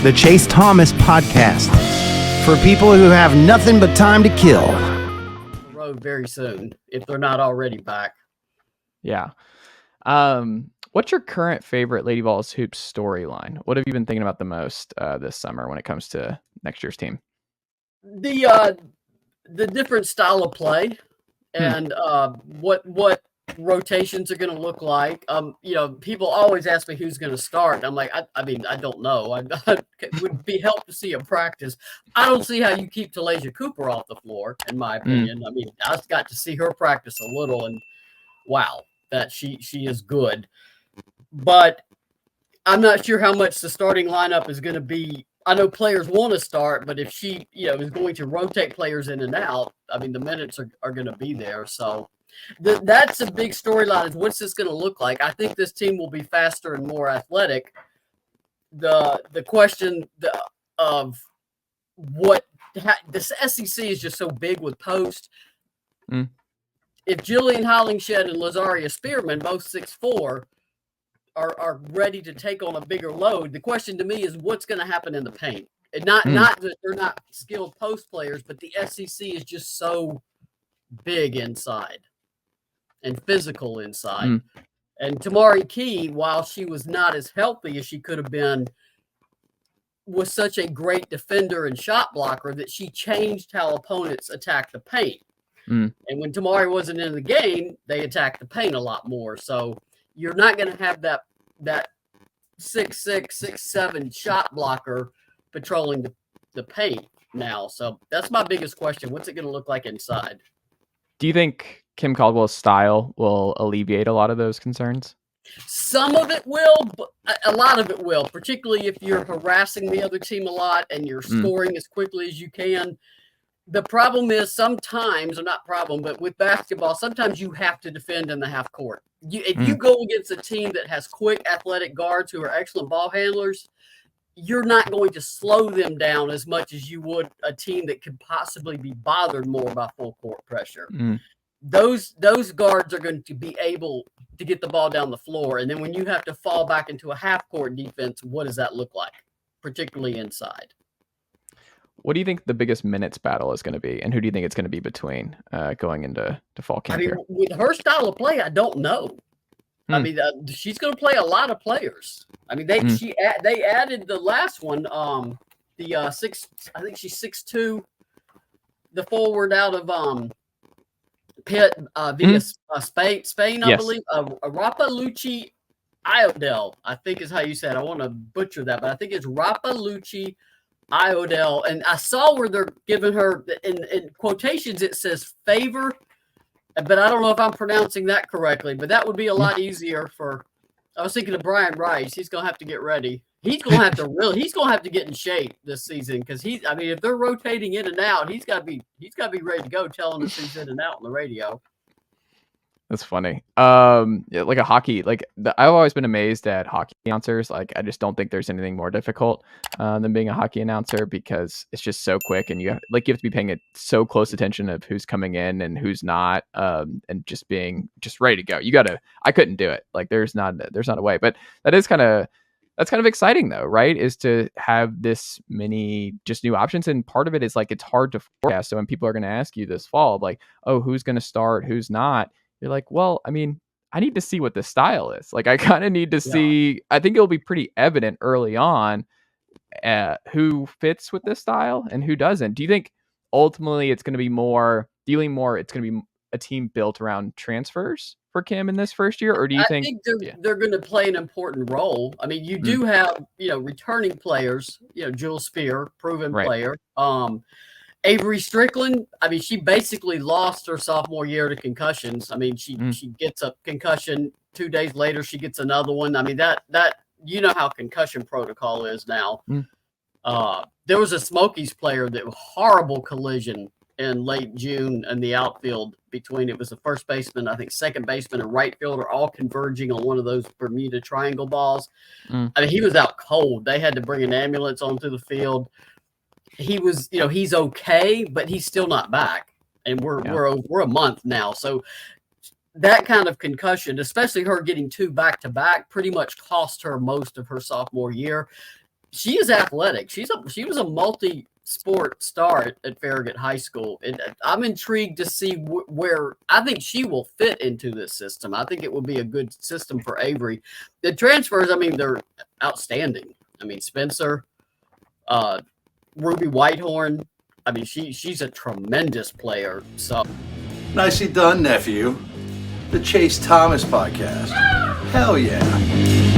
the Chase Thomas Podcast, for people who have nothing but time to kill. Road very soon, if they're not already back. Yeah. What's your current favorite Lady Vols hoops storyline? What have you been thinking about the most this summer when it comes to next year's team? The different style of play and what rotations are going to look like. People always ask me who's going to start. I'm like, I mean, I don't know. It would be helped to see a practice. I don't see how you keep Talasia Cooper off the floor, in my opinion. I mean, I just got to see her practice a little, and wow, that she is good. But I'm not sure how much the starting lineup is going to be. I know players want to start, but if she, is going to rotate players in and out, I mean, the minutes are going to be there. So that's a big storyline, is what's this going to look like? I think this team will be faster and more athletic. The question of the SEC is just so big with post. If Jillian Hollingshed and Lazaria Spearman, both 6'4", are ready to take on a bigger load, the question to me is what's going to happen in the paint. And not that they're not skilled post players, but the SEC is just so big inside and physical inside. And Tamari Key, while she was not as healthy as she could have been, was such a great defender and shot blocker that she changed how opponents attack the paint. And when Tamari wasn't in the game, they attacked the paint a lot more. So you're not going to have that 6'6", 6'7" shot blocker patrolling the paint now. So that's my biggest question. What's it going to look like inside? Do you think Kim Caldwell's style will alleviate a lot of those concerns? Some of it will, but a lot of it will, particularly if you're harassing the other team a lot and you're scoring as quickly as you can. The problem is sometimes, or not problem, but with basketball, sometimes you have to defend in the half court. If you go against a team that has quick athletic guards who are excellent ball handlers, you're not going to slow them down as much as you would a team that could possibly be bothered more by full court pressure. Those guards are going to be able to get the ball down the floor. And then when you have to fall back into a half court defense, what does that look like, particularly inside? What do you think the biggest minutes battle is going to be, and who do you think it's going to be between going into fall camp? I mean, with her style of play, I don't know. I mean, she's going to play a lot of players. I mean, they added the last one, I think she's 6'2", the forward out of Pitt via Spain, I believe. Rapa Lucci Iodel, I think is how you said. I want to butcher that, but I think it's Rapa Lucci Iodel. And I saw where they're giving her, in quotations, it says favor, but I don't know if I'm pronouncing that correctly. But that would be a lot easier for. I was thinking of Brian Rice. He's going to have to get ready. He's going to have to get in shape this season, because if they're rotating in and out, he's got to be ready to go, telling us who's in and out on the radio. That's funny. Like a hockey, I've always been amazed at hockey announcers. Like, I just don't think there's anything more difficult than being a hockey announcer, because it's just so quick, and you have to be paying so close attention of who's coming in and who's not, and just being ready to go. I couldn't do it. Like, there's not a way. But that's kind of exciting though, right? Is to have this many just new options. And part of it is it's hard to forecast. So when people are going to ask you this fall, oh, who's going to start, who's not, you're like, well, I mean, I need to see what the style is. I kind of need to see. I think it'll be pretty evident early on who fits with this style and who doesn't. Do you think ultimately it's going to be it's going to be a team built around transfers for Kim in this first year? Or do you think they're going to play an important role? I mean, you do have, returning players, Jules Spear, proven player. Avery Strickland, I mean, she basically lost her sophomore year to concussions. I mean, she gets a concussion. 2 days later, she gets another one. I mean, that how concussion protocol is now. There was a Smokies player that horrible collision in late June in the outfield between, it was the first baseman, I think second baseman and right fielder, all converging on one of those Bermuda Triangle balls. I mean, he was out cold. They had to bring an ambulance onto the field. He was, he's okay, but he's still not back. And we're a month now. So that kind of concussion, especially her getting two back-to-back, pretty much cost her most of her sophomore year. she is athletic. She was a multi-sport star at Farragut High School, and I'm intrigued to see where I think she will fit into this system. I think it will be a good system for Avery. The transfers, I mean, they're outstanding. I mean, Spencer, Ruby Whitehorn. I mean, she's a tremendous player. So Nicely done, nephew. The Chase Thomas podcast. Hell yeah.